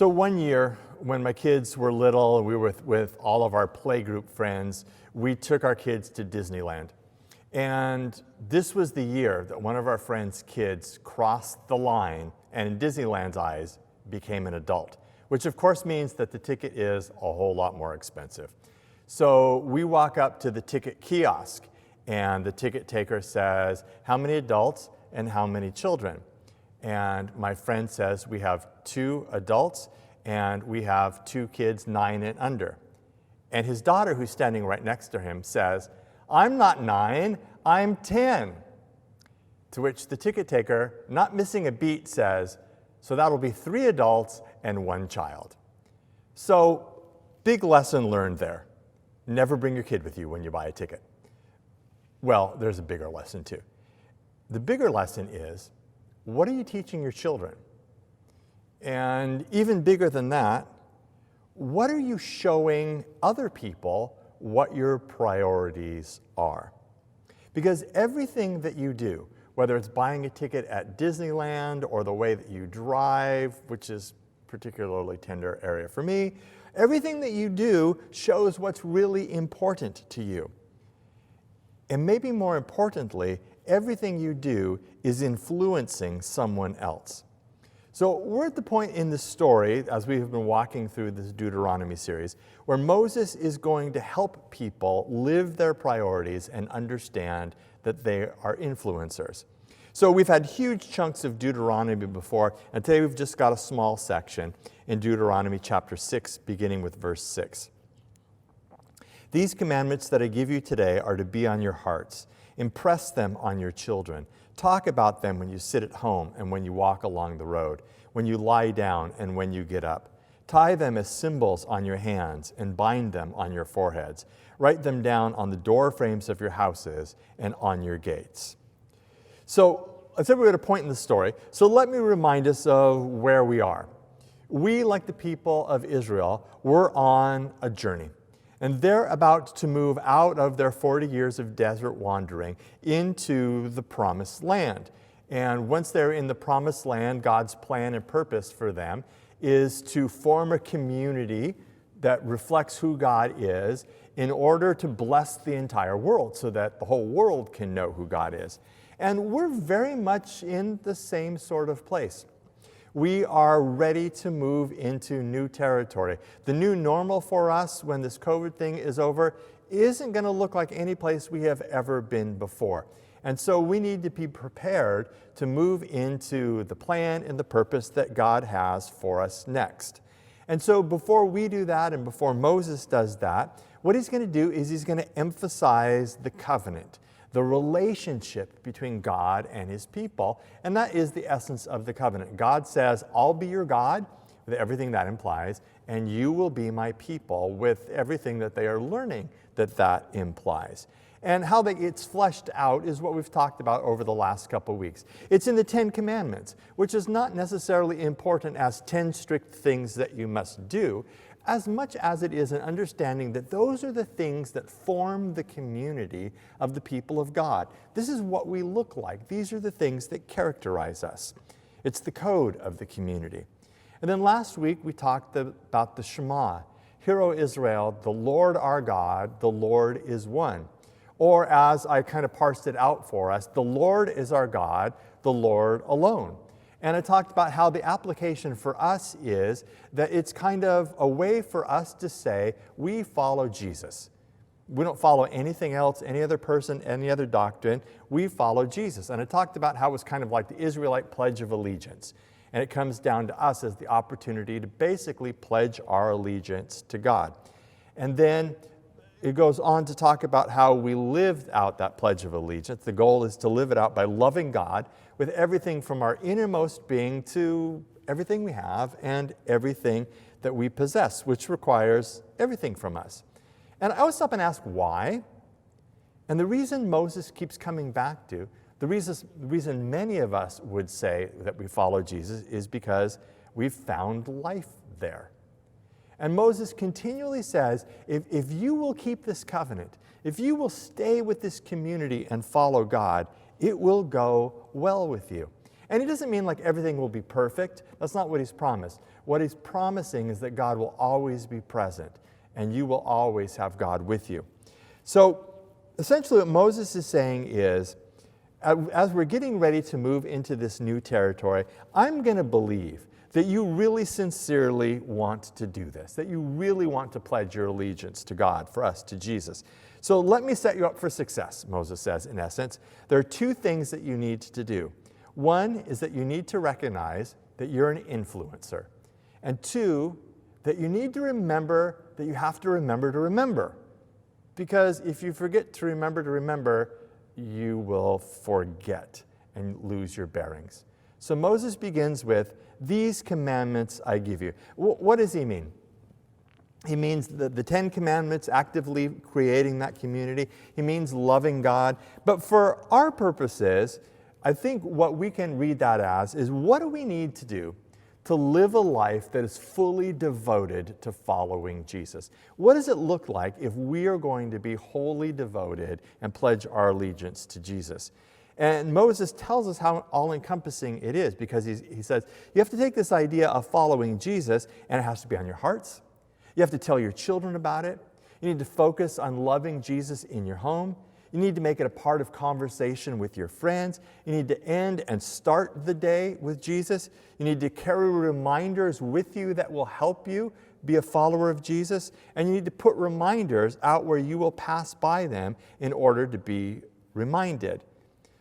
So one year, when my kids were little and we were with all of our playgroup friends, we took our kids to Disneyland. And this was the year that one of our friends' kids crossed the line and in Disneyland's eyes became an adult, which of course means that the ticket is a whole lot more expensive. So we walk up to the ticket kiosk and the ticket taker says, how many adults and how many children? And my friend says, we have 2 adults and we have 2 kids 9 and under. And his daughter, who's standing right next to him, says, I'm not 9, I'm 10. To which the ticket taker, not missing a beat, says, so that'll be 3 adults and 1 child. So, big lesson learned there. Never bring your kid with you when you buy a ticket. Well, there's a bigger lesson too. The bigger lesson is, what are you teaching your children? And even bigger than that, what are you showing other people what your priorities are? Because everything that you do, whether it's buying a ticket at Disneyland or the way that you drive, which is a particularly tender area for me, everything that you do shows what's really important to you. And maybe more importantly, everything you do is influencing someone else. So we're at the point in the story, as we have been walking through this Deuteronomy series, where Moses is going to help people live their priorities and understand that they are influencers. So we've had huge chunks of Deuteronomy before, and today we've just got a small section in Deuteronomy chapter 6, beginning with verse 6. These commandments that I give you today are to be on your hearts. Impress them on your children. Talk about them when you sit at home and when you walk along the road, when you lie down and when you get up. Tie them as symbols on your hands and bind them on your foreheads. Write them down on the door frames of your houses and on your gates. So, I said we're at a point in the story, so let me remind us of where we are. We, like the people of Israel, were on a journey. And they're about to move out of their 40 years of desert wandering into the promised land. And once they're in the promised land, God's plan and purpose for them is to form a community that reflects who God is in order to bless the entire world so that the whole world can know who God is. And we're very much in the same sort of place. We are ready to move into new territory. The new normal for us when this COVID thing is over isn't going to look like any place we have ever been before. And so we need to be prepared to move into the plan and the purpose that God has for us next. And so before we do that and before Moses does that, what he's going to do is he's going to emphasize the covenant, the relationship between God and his people, and that is the essence of the covenant. God says, I'll be your God, with everything that implies, and you will be my people, with everything that they are learning that implies. And how it's fleshed out is what we've talked about over the last couple weeks. It's in the 10 Commandments, which is not necessarily important as 10 strict things that you must do, as much as it is an understanding that those are the things that form the community of the people of God. This is what we look like. These are the things that characterize us. It's the code of the community. And then last week we talked about the Shema. Hear, O Israel, the Lord our God, the Lord is one. Or as I kind of parsed it out for us, the Lord is our God, the Lord alone. And I talked about how the application for us is that it's kind of a way for us to say, we follow Jesus. We don't follow anything else, any other person, any other doctrine. We follow Jesus. And I talked about how it was kind of like the Israelite Pledge of Allegiance. And it comes down to us as the opportunity to basically pledge our allegiance to God. And then it goes on to talk about how we lived out that Pledge of Allegiance. The goal is to live it out by loving God with everything from our innermost being to everything we have and everything that we possess, which requires everything from us. And I always stop and ask why. And the reason Moses keeps coming back to, the reason many of us would say that we follow Jesus is because we've found life there. And Moses continually says, if you will keep this covenant, if you will stay with this community and follow God, it will go well with you. And he doesn't mean like everything will be perfect. That's not what he's promised. What he's promising is that God will always be present and you will always have God with you. So essentially what Moses is saying is, as we're getting ready to move into this new territory, I'm going to believe that you really sincerely want to do this, that you really want to pledge your allegiance to God, for us, to Jesus. So let me set you up for success, Moses says, in essence. There are two things that you need to do. One is that you need to recognize that you're an influencer. And two, that you need to remember that you have to remember to remember. Because if you forget to remember, you will forget and lose your bearings. So Moses begins with, these commandments I give you. What does he mean? He means the 10 commandments, actively creating that community. He means loving God. But for our purposes, I think what we can read that as is, what do we need to do to live a life that is fully devoted to following Jesus? What does it look like if we are going to be wholly devoted and pledge our allegiance to Jesus? And Moses tells us how all-encompassing it is, because he says, you have to take this idea of following Jesus, and it has to be on your hearts. You have to tell your children about it. You need to focus on loving Jesus in your home. You need to make it a part of conversation with your friends. You need to end and start the day with Jesus. You need to carry reminders with you that will help you be a follower of Jesus. And you need to put reminders out where you will pass by them in order to be reminded.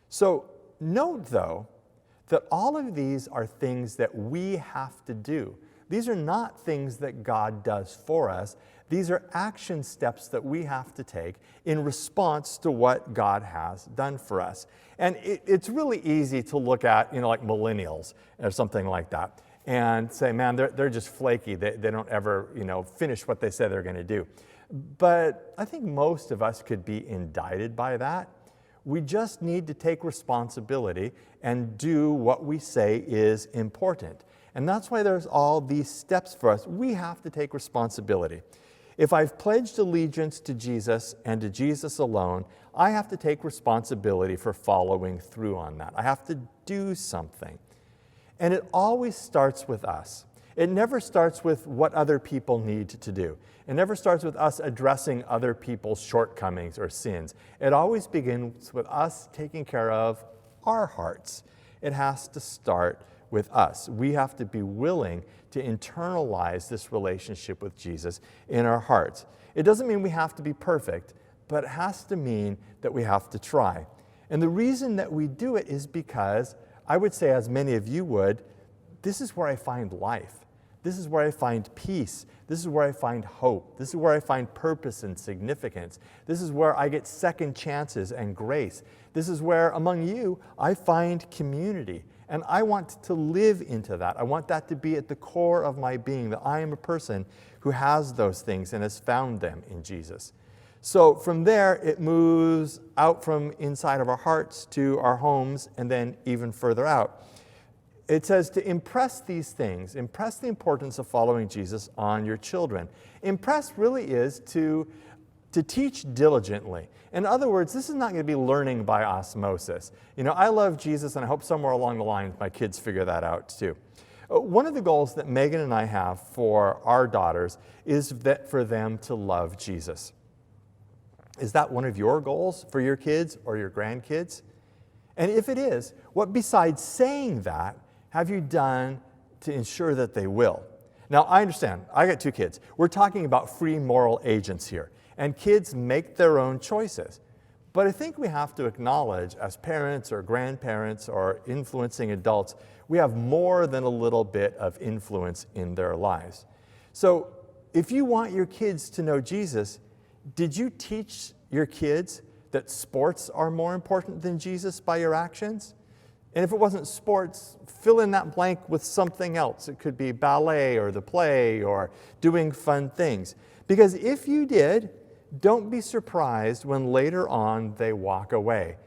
So note, though, that all of these are things that we have to do. These are not things that God does for us. These are action steps that we have to take in response to what God has done for us. And it's really easy to look at, like millennials or something like that and say, man, they're just flaky. They don't ever, finish what they say they're going to do. But I think most of us could be indicted by that. We just need to take responsibility and do what we say is important. And that's why there's all these steps for us. We have to take responsibility. If I've pledged allegiance to Jesus and to Jesus alone, I have to take responsibility for following through on that. I have to do something. And it always starts with us. It never starts with what other people need to do. It never starts with us addressing other people's shortcomings or sins. It always begins with us taking care of our hearts. It has to start with us. We have to be willing to internalize this relationship with Jesus in our hearts. It doesn't mean we have to be perfect, but it has to mean that we have to try. And the reason that we do it is because, I would say, as many of you would, this is where I find life. This is where I find peace. This is where I find hope. This is where I find purpose and significance. This is where I get second chances and grace. This is where, among you, I find community. And I want to live into that. I want that to be at the core of my being, that I am a person who has those things and has found them in Jesus. So from there, it moves out from inside of our hearts to our homes and then even further out. It says to impress these things, impress the importance of following Jesus on your children. Impress really is to teach diligently. In other words, this is not going to be learning by osmosis. I love Jesus, and I hope somewhere along the line my kids figure that out too. One of the goals that Megan and I have for our daughters is that for them to love Jesus. Is that one of your goals for your kids or your grandkids? And if it is, what besides saying that have you done to ensure that they will? Now, I understand. I got 2 kids. We're talking about free moral agents here. And kids make their own choices. But I think we have to acknowledge, as parents or grandparents or influencing adults, we have more than a little bit of influence in their lives. So if you want your kids to know Jesus, did you teach your kids that sports are more important than Jesus by your actions? And if it wasn't sports, fill in that blank with something else. It could be ballet or the play or doing fun things. Because if you did, don't be surprised when later on they walk away,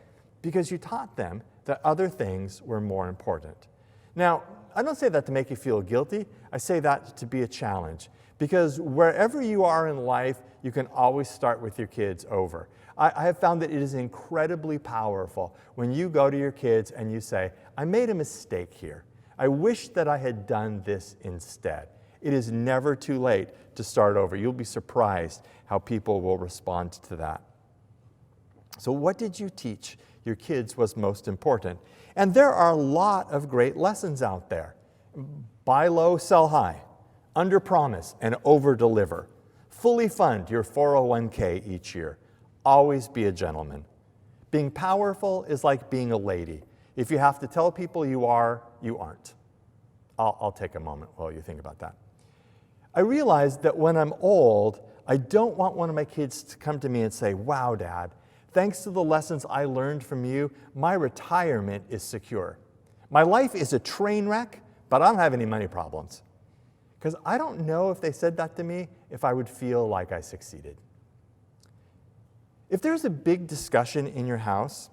because you taught them that other things were more important. Now, I don't say that to make you feel guilty. I say that to be a challenge, Because wherever you are in life, you can always start with your kids over. I have found that it is incredibly powerful when you go to your kids and you say, I made a mistake here. I wish that I had done this instead. It is never too late to start over. You'll be surprised how people will respond to that. So what did you teach your kids was most important? And there are a lot of great lessons out there. Buy low, sell high. Under promise and over deliver. Fully fund your 401k each year. Always be a gentleman. Being powerful is like being a lady. If you have to tell people you are, you aren't. I'll take a moment while you think about that. I realized that when I'm old, I don't want one of my kids to come to me and say, wow, Dad, thanks to the lessons I learned from you, my retirement is secure. My life is a train wreck, but I don't have any money problems. Because I don't know if they said that to me, if I would feel like I succeeded. If there's a big discussion in your house,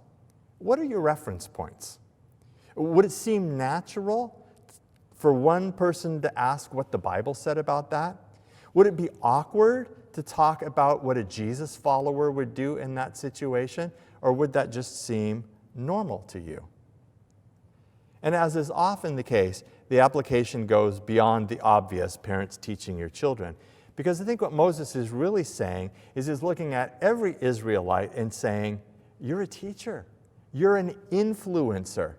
what are your reference points? Would it seem natural for one person to ask what the Bible said about that? Would it be awkward to talk about what a Jesus follower would do in that situation? Or would that just seem normal to you? And as is often the case, the application goes beyond the obvious parents teaching your children. Because I think what Moses is really saying is he's looking at every Israelite and saying, you're a teacher. You're an influencer.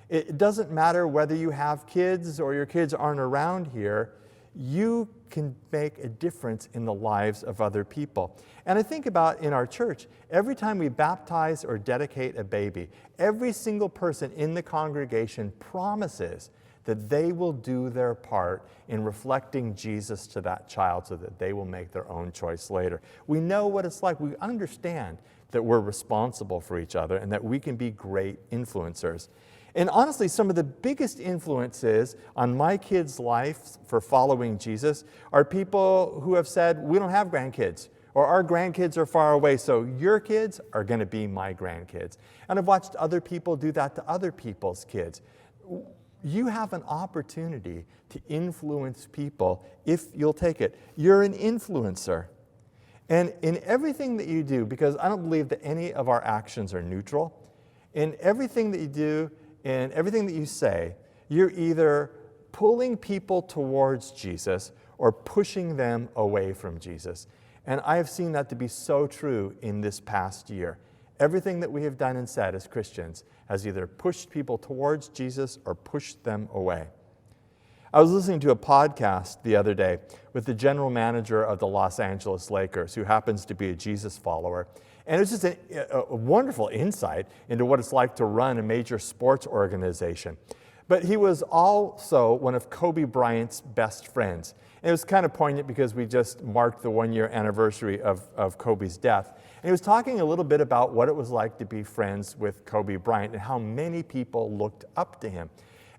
It doesn't matter whether you have kids or your kids aren't around here. You can make a difference in the lives of other people. And I think about in our church, every time we baptize or dedicate a baby, every single person in the congregation promises that they will do their part in reflecting Jesus to that child so that they will make their own choice later. We know what it's like. We understand that we're responsible for each other and that we can be great influencers. And honestly, some of the biggest influences on my kids' life for following Jesus are people who have said, we don't have grandkids, or our grandkids are far away, so your kids are going to be my grandkids. And I've watched other people do that to other people's kids. You have an opportunity to influence people if you'll take it. You're an influencer. And in everything that you do, because I don't believe that any of our actions are neutral, in everything that you do, in everything that you say, you're either pulling people towards Jesus or pushing them away from Jesus. And I have seen that to be so true in this past year. Everything that we have done and said as Christians has either pushed people towards Jesus or pushed them away. I was listening to a podcast the other day with the general manager of the Los Angeles Lakers, who happens to be a Jesus follower. And it was just a wonderful insight into what it's like to run a major sports organization. But he was also one of Kobe Bryant's best friends. And it was kind of poignant because we just marked the one-year anniversary of Kobe's death. And he was talking a little bit about what it was like to be friends with Kobe Bryant and how many people looked up to him.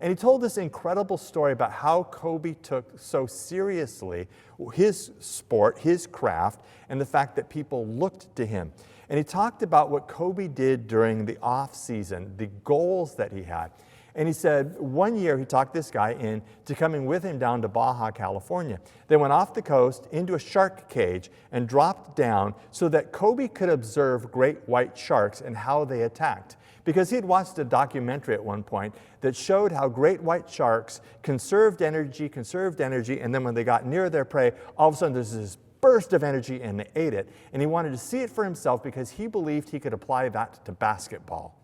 And he told this incredible story about how Kobe took so seriously his sport, his craft, and the fact that people looked to him. And he talked about what Kobe did during the off season, the goals that he had. And he said one year he talked this guy into coming with him down to Baja, California. They went off the coast into a shark cage and dropped down so that Kobe could observe great white sharks and how they attacked. Because he had watched a documentary at one point that showed how great white sharks conserved energy, and then when they got near their prey, all of a sudden there's this burst of energy and they ate it. And he wanted to see it for himself because he believed he could apply that to basketball.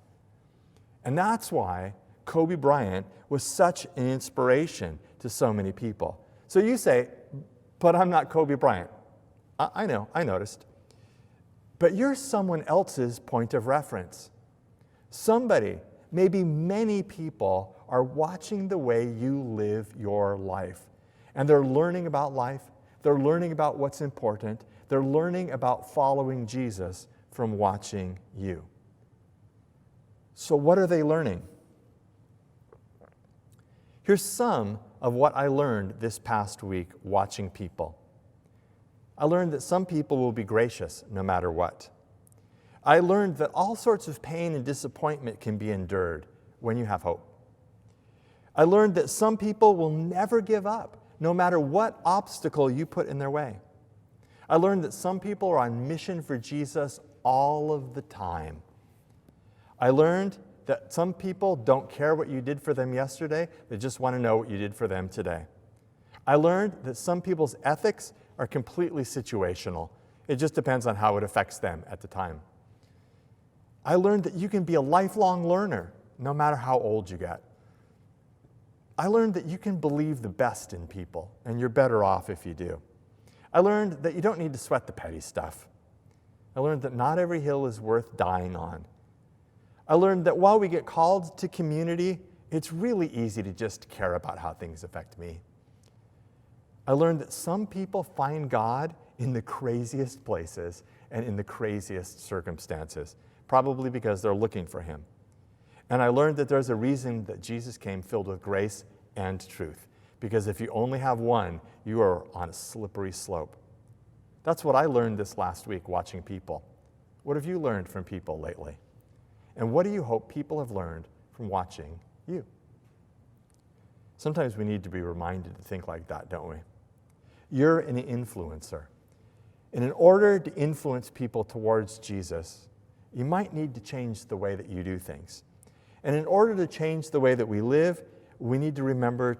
And that's why Kobe Bryant was such an inspiration to so many people. So you say, but I'm not Kobe Bryant. I know, I noticed. But you're someone else's point of reference. Somebody, maybe many people, are watching the way you live your life. And they're learning about life. They're learning about what's important. They're learning about following Jesus from watching you. So what are they learning? Here's some of what I learned this past week watching people. I learned that some people will be gracious no matter what. I learned that all sorts of pain and disappointment can be endured when you have hope. I learned that some people will never give up, no matter what obstacle you put in their way. I learned that some people are on mission for Jesus all of the time. I learned that some people don't care what you did for them yesterday, they just want to know what you did for them today. I learned that some people's ethics are completely situational. It just depends on how it affects them at the time. I learned that you can be a lifelong learner, no matter how old you get. I learned that you can believe the best in people, and you're better off if you do. I learned that you don't need to sweat the petty stuff. I learned that not every hill is worth dying on. I learned that while we get called to community, it's really easy to just care about how things affect me. I learned that some people find God in the craziest places and in the craziest circumstances, probably because they're looking for him. And I learned that there's a reason that Jesus came filled with grace and truth, because if you only have one, you are on a slippery slope. That's what I learned this last week watching people. What have you learned from people lately? And what do you hope people have learned from watching you? Sometimes we need to be reminded to think like that, don't we? You're an influencer. And in order to influence people towards Jesus, you might need to change the way that you do things. And in order to change the way that we live, we need to remember.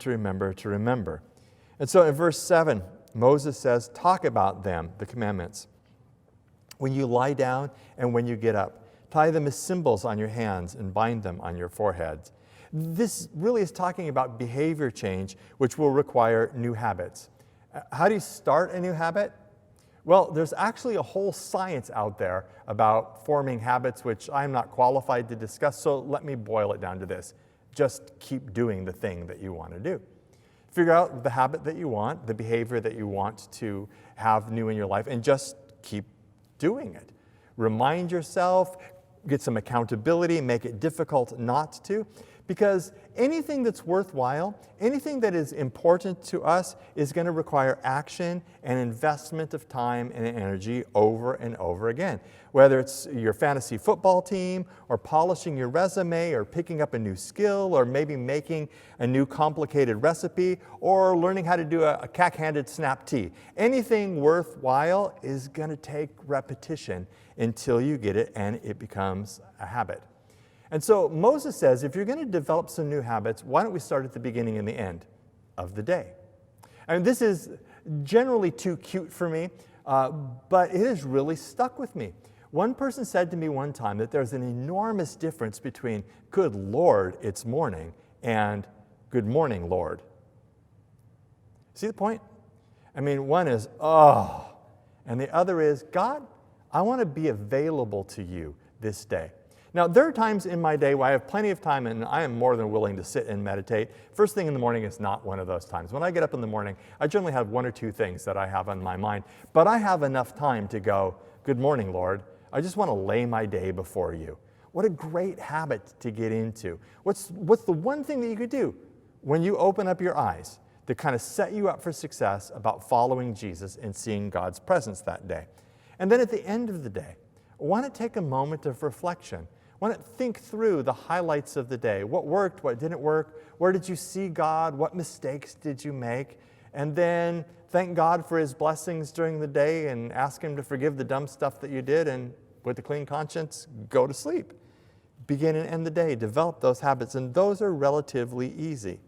And so in verse 7, Moses says, talk about them, the commandments. When you lie down and when you get up, tie them as symbols on your hands and bind them on your foreheads. This really is talking about behavior change, which will require new habits. How do you start a new habit? Well, there's actually a whole science out there about forming habits, which I'm not qualified to discuss, so let me boil it down to this. Just keep doing the thing that you want to do. Figure out the habit that you want, the behavior that you want to have new in your life, and just keep doing it. Remind yourself, get some accountability, make it difficult not to, because anything that's worthwhile, anything that is important to us is going to require action and investment of time and energy over and over again. Whether it's your fantasy football team, or polishing your resume, or picking up a new skill, or maybe making a new complicated recipe, or learning how to do a cack-handed snap tea. Anything worthwhile is going to take repetition until you get it and it becomes a habit. And so Moses says, if you're going to develop some new habits, why don't we start at the beginning and the end of the day? I mean, this is generally too cute for me, but it has really stuck with me. One person said to me one time that there's an enormous difference between, good Lord, it's morning, and good morning, Lord. See the point? I mean, one is, oh, and the other is, God, I want to be available to you this day. Now, there are times in my day where I have plenty of time and I am more than willing to sit and meditate. First thing in the morning is not one of those times. When I get up in the morning, I generally have one or two things that I have on my mind, but I have enough time to go, good morning, Lord. I just want to lay my day before you. What a great habit to get into. What's the one thing that you could do when you open up your eyes to kind of set you up for success about following Jesus and seeing God's presence that day? And then at the end of the day, I want to take a moment of reflection. I want to think through the highlights of the day. What worked, what didn't work, where did you see God, what mistakes did you make? And then thank God for his blessings during the day and ask him to forgive the dumb stuff that you did, and with a clean conscience, go to sleep. Begin and end the day, develop those habits, and those are relatively easy.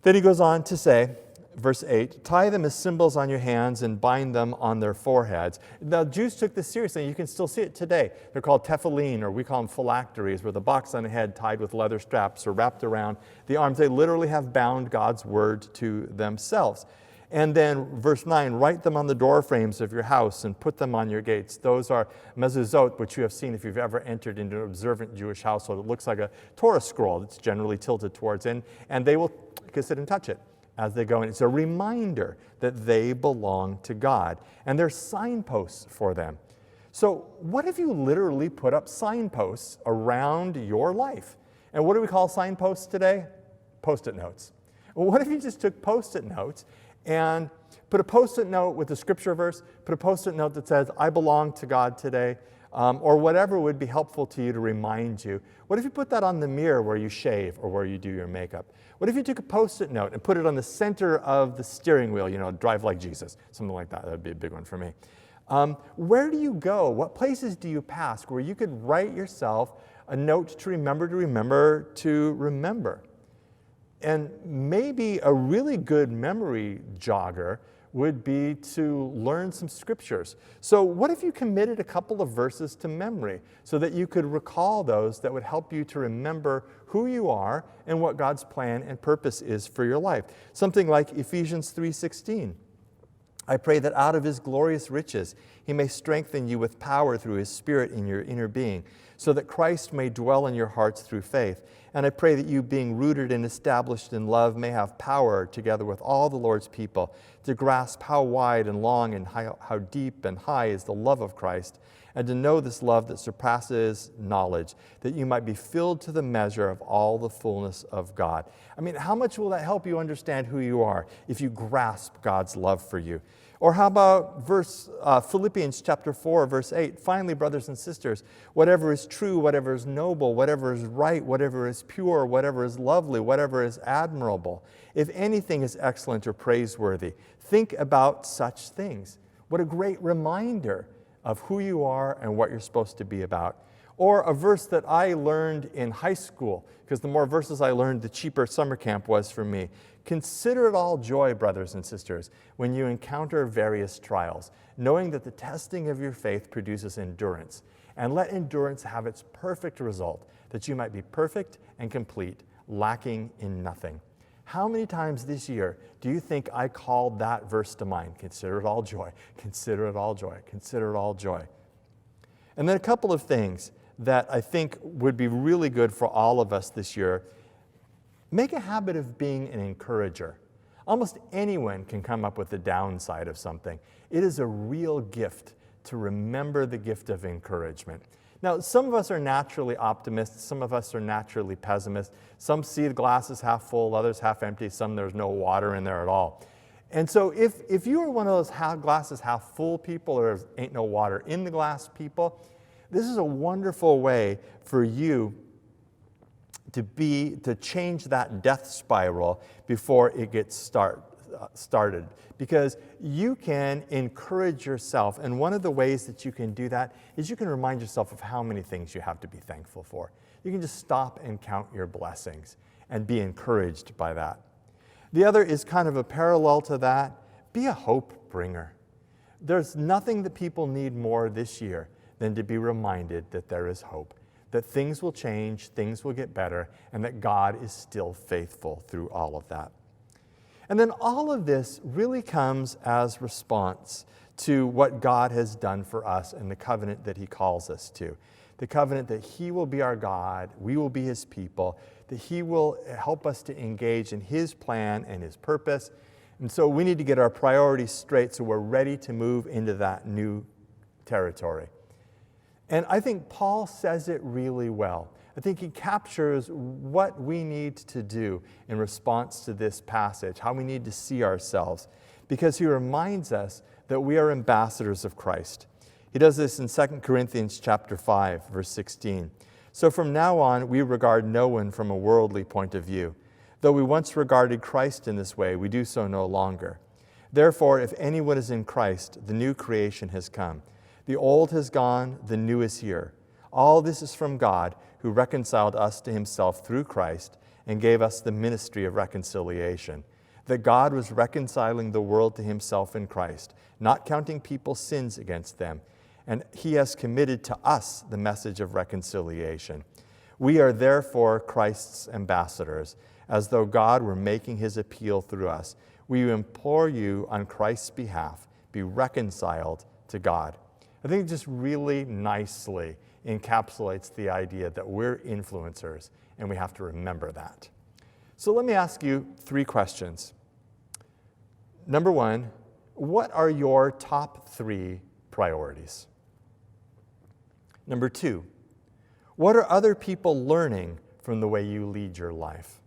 Then he goes on to say, verse 8, tie them as symbols on your hands and bind them on their foreheads. The Jews took this seriously. You can still see it today. They're called tefillin, or we call them phylacteries, where the box on the head tied with leather straps are wrapped around the arms. They literally have bound God's word to themselves. And then verse 9, write them on the door frames of your house and put them on your gates. Those are mezuzot, which you have seen if you've ever entered into an observant Jewish household. It looks like a Torah scroll that's generally tilted towards in, and they will kiss it and touch it as they go in. It's a reminder that they belong to God, and they're signposts for them. So what if you literally put up signposts around your life? And what do we call signposts today? Post-it notes. Well, what if you just took Post-it notes and Put a Post-it note with a scripture verse. Put a Post-it note that says, I belong to God today, or whatever would be helpful to you to remind you. What if you put that on the mirror where you shave or where you do your makeup? What if you took a Post-it note and put it on the center of the steering wheel, drive like Jesus, something like that. That would be a big one for me. Where do you go? What places do you pass where you could write yourself a note to remember? And maybe a really good memory jogger would be to learn some scriptures. So what if you committed a couple of verses to memory so that you could recall those that would help you to remember who you are and what God's plan and purpose is for your life? Something like Ephesians 3:16. I pray that out of his glorious riches he may strengthen you with power through his Spirit in your inner being, so that Christ may dwell in your hearts through faith. And I pray that you, being rooted and established in love, may have power, together with all the Lord's people, to grasp how wide and long and how deep and high is the love of Christ, and to know this love that surpasses knowledge, that you might be filled to the measure of all the fullness of God. I mean, how much will that help you understand who you are if you grasp God's love for you? Or how about Philippians chapter 4, verse 8? Finally, brothers and sisters, whatever is true, whatever is noble, whatever is right, whatever is pure, whatever is lovely, whatever is admirable, if anything is excellent or praiseworthy, think about such things. What a great reminder of who you are and what you're supposed to be about. Or a verse that I learned in high school, because the more verses I learned, the cheaper summer camp was for me. Consider it all joy, brothers and sisters, when you encounter various trials, knowing that the testing of your faith produces endurance. And let endurance have its perfect result, that you might be perfect and complete, lacking in nothing. How many times this year do you think I called that verse to mind? Consider it all joy, consider it all joy, consider it all joy. And then a couple of things that I think would be really good for all of us this year. Make a habit of being an encourager. Almost anyone can come up with the downside of something. It is a real gift to remember the gift of encouragement. Now, some of us are naturally optimists, some of us are naturally pessimists. Some see the glasses half full, others half empty, some there's no water in there at all. And so if you are one of those glasses half full people, or ain't no water in the glass people, this is a wonderful way for you to change that death spiral before it gets started. Because you can encourage yourself, and one of the ways that you can do that is you can remind yourself of how many things you have to be thankful for. You can just stop and count your blessings and be encouraged by that. The other is kind of a parallel to that. Be a hope bringer. There's nothing that people need more this year than to be reminded that there is hope, that things will change, things will get better, and that God is still faithful through all of that. And then all of this really comes as response to what God has done for us and the covenant that he calls us to. The covenant that he will be our God, we will be his people, that he will help us to engage in his plan and his purpose. And so we need to get our priorities straight so we're ready to move into that new territory. And I think Paul says it really well. I think he captures what we need to do in response to this passage, how we need to see ourselves, because he reminds us that we are ambassadors of Christ. He does this in 2 Corinthians chapter 5, verse 16. So from now on, we regard no one from a worldly point of view. Though we once regarded Christ in this way, we do so no longer. Therefore, if anyone is in Christ, the new creation has come. The old has gone, the new is here. All this is from God, who reconciled us to himself through Christ and gave us the ministry of reconciliation. That God was reconciling the world to himself in Christ, not counting people's sins against them. And he has committed to us the message of reconciliation. We are therefore Christ's ambassadors, as though God were making his appeal through us. We implore you on Christ's behalf, be reconciled to God. I think it just really nicely encapsulates the idea that we're influencers, and we have to remember that. So let me ask you 3 questions. Number 1, what are your top 3 priorities? Number 2, what are other people learning from the way you lead your life?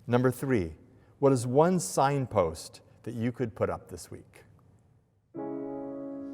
Number 3, what is one signpost that you could put up this week?